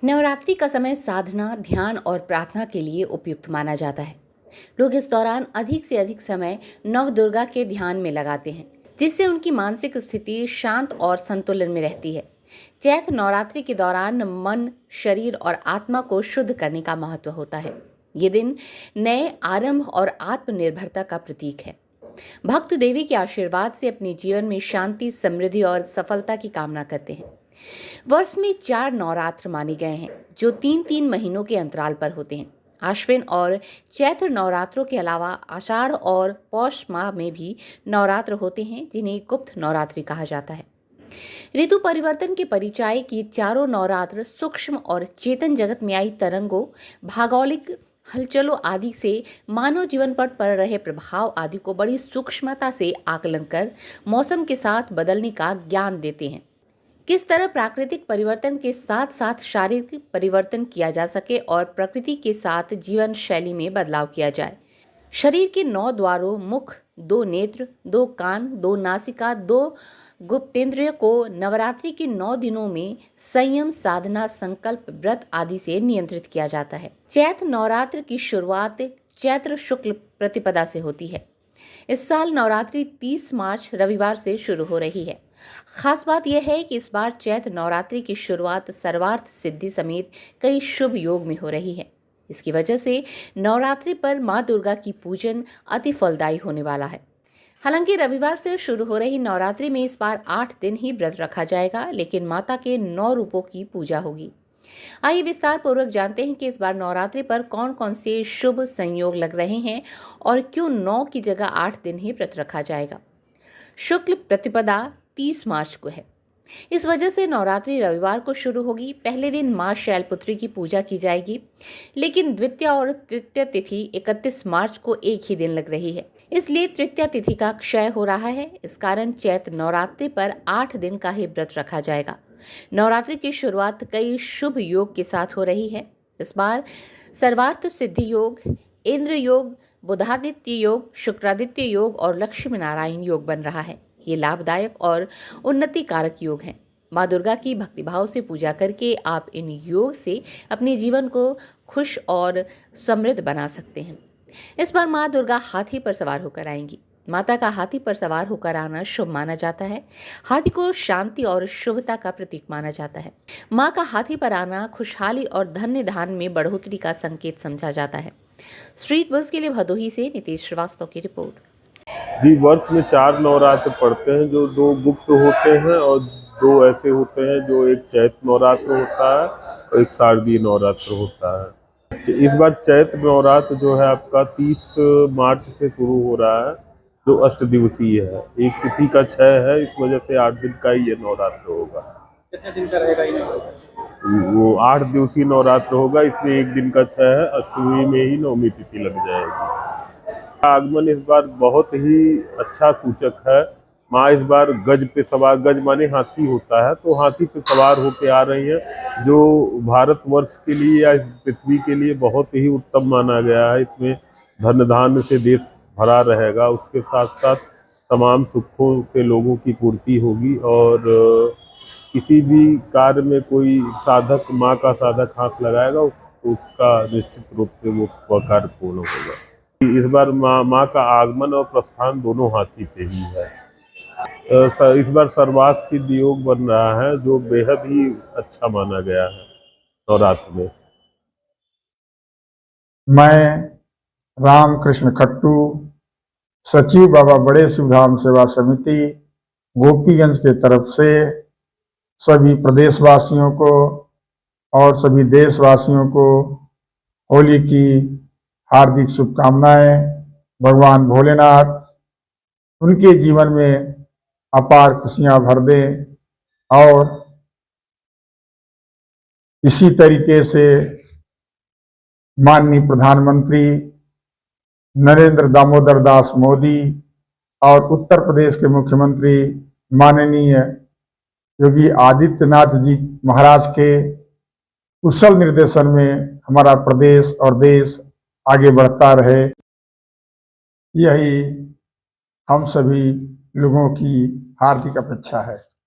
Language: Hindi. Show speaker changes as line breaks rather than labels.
नवरात्रि का समय साधना, ध्यान और प्रार्थना के लिए उपयुक्त माना जाता है। लोग इस दौरान अधिक से अधिक समय नव दुर्गा के ध्यान में लगाते हैं, जिससे उनकी मानसिक स्थिति शांत और संतुलन में रहती है। चैत्र नवरात्रि के दौरान मन, शरीर और आत्मा को शुद्ध करने का महत्व होता है। ये दिन नए आरंभ और आत्मनिर्भरता का प्रतीक है। भक्त देवी के आशीर्वाद से अपने जीवन में शांति, समृद्धि और सफलता की कामना करते हैं। वर्ष में 4 नवरात्र माने गए हैं, जो 3-3 महीनों के अंतराल पर होते हैं। आश्विन और चैत्र नवरात्रों के अलावा आषाढ़ और पौष माह में भी नवरात्र होते हैं, जिन्हें गुप्त नवरात्रि कहा जाता है। ऋतु परिवर्तन के परिचायक की चारों नवरात्र सूक्ष्म और चेतन जगत में आई तरंगों, भौगोलिक हलचलों आदि से मानव जीवन पर पड़ रहे प्रभाव आदि को बड़ी सूक्ष्मता से आकलन कर मौसम के साथ बदलने का ज्ञान देते हैं। किस तरह प्राकृतिक परिवर्तन के साथ साथ शारीरिक परिवर्तन किया जा सके और प्रकृति के साथ जीवन शैली में बदलाव किया जाए। शरीर के 9 द्वारों मुख, 2 नेत्र, 2 कान, 2 नासिका, 2 गुप्तेंद्रिय को नवरात्रि के 9 दिनों में संयम, साधना, संकल्प, व्रत आदि से नियंत्रित किया जाता है। चैत्र नवरात्र की शुरुआत चैत्र शुक्ल प्रतिपदा से होती है। इस साल नवरात्रि 30 मार्च रविवार से शुरू हो रही है। खास बात यह है कि इस बार चैत्र नवरात्रि की शुरुआत सर्वार्थ सिद्धि समेत कई शुभ योग में हो रही है। इसकी वजह से नवरात्रि पर मां दुर्गा की पूजन अति फलदायी होने वाला है। हालांकि रविवार से शुरू हो रही नवरात्रि में इस बार 8 दिन ही व्रत रखा जाएगा, लेकिन माता के 9 रूपों की पूजा होगी। आइए विस्तार पूर्वक जानते हैं कि इस बार नवरात्रि पर कौन कौन से शुभ संयोग लग रहे हैं और क्यों 9 की जगह 8 दिन ही व्रत रखा जाएगा। शुक्ल प्रतिपदा 30 मार्च को है। इस वजह से नवरात्रि रविवार को शुरू होगी। पहले दिन मां शैलपुत्री की पूजा की जाएगी, लेकिन द्वितीया और तृतीय तिथि 31 मार्च को एक ही दिन लग रही है, इसलिए तृतीया तिथि का क्षय हो रहा है। इस कारण चैत्र नवरात्रि पर 8 दिन का ही व्रत रखा जाएगा। नवरात्रि की शुरुआत कई शुभ योग के साथ हो रही है। इस बार सर्वार्थ सिद्धि योग, इंद्र योग, बुधादित्य योग, शुक्रादित्य योग और लक्ष्मी नारायण योग बन रहा है। ये लाभदायक और उन्नति कारक योग हैं। माँ दुर्गा की भक्तिभाव से पूजा करके आप इन योग से अपने जीवन को खुश और समृद्ध बना सकते हैं। इस बार माँ दुर्गा हाथी पर सवार होकर आएंगी। माता का हाथी पर सवार होकर आना शुभ माना जाता है। हाथी को शांति और शुभता का प्रतीक माना जाता है। माँ का हाथी पर आना खुशहाली और धन्य धान में बढ़ोतरी का संकेत समझा जाता है। स्ट्रीट बस के लिए भदोही से नितेश श्रीवास्तव की रिपोर्ट।
जी, वर्ष में 4 नवरात्र पड़ते हैं, जो 2 गुप्त होते हैं और 2 ऐसे होते हैं जो एक चैत्र नवरात्र होता है और एक शारदीय नवरात्र होता है। इस बार चैत्र नवरात्र जो है आपका 30 मार्च से शुरू हो रहा है, जो अष्ट दिवसीय है। एक तिथि का क्षय है, इस वजह से 8 दिन का ही ये नवरात्र होगा।
कितने दिन का रहेगा ये?
वो 8 दिवसीय नवरात्र होगा, इसमें एक दिन का क्षय है। अष्टमी में ही नवमी तिथि लग जाएगी। आगमन इस बार बहुत ही अच्छा सूचक है। माँ इस बार गज पे सवार, गज माने हाथी होता है, तो हाथी पे सवार होके आ रही है, जो भारतवर्ष के लिए या इस पृथ्वी के लिए बहुत ही उत्तम माना गया है। इसमें धन धान्य से देश भरा रहेगा, उसके साथ साथ तमाम सुखों से लोगों की पूर्ति होगी और किसी भी कार्य में कोई साधक, माँ का साधक हाथ लगाएगा तो उसका निश्चित रूप से वो कार्य पूर्ण होगा। इस बार माँ का आगमन और प्रस्थान दोनों हाथी पे ही है। इस बार सर्वार्थ सिद्ध योग बन रहा है, जो बेहद ही अच्छा माना गया है नवरात्र में।
मैं रामकृष्ण खट्टू, सचिव बाबा बड़े शिवधाम सेवा समिति गोपीगंज के तरफ से सभी प्रदेशवासियों को और सभी देशवासियों को होली की हार्दिक शुभकामनाएं। भगवान भोलेनाथ उनके जीवन में अपार खुशियां भर दें और इसी तरीके से माननीय प्रधानमंत्री नरेंद्र दामोदर दास मोदी और उत्तर प्रदेश के मुख्यमंत्री माननीय योगी आदित्यनाथ जी महाराज के कुशल निर्देशन में हमारा प्रदेश और देश आगे बढ़ता रहे, यही हम सभी लोगों की हार्दिक अपेक्षा है।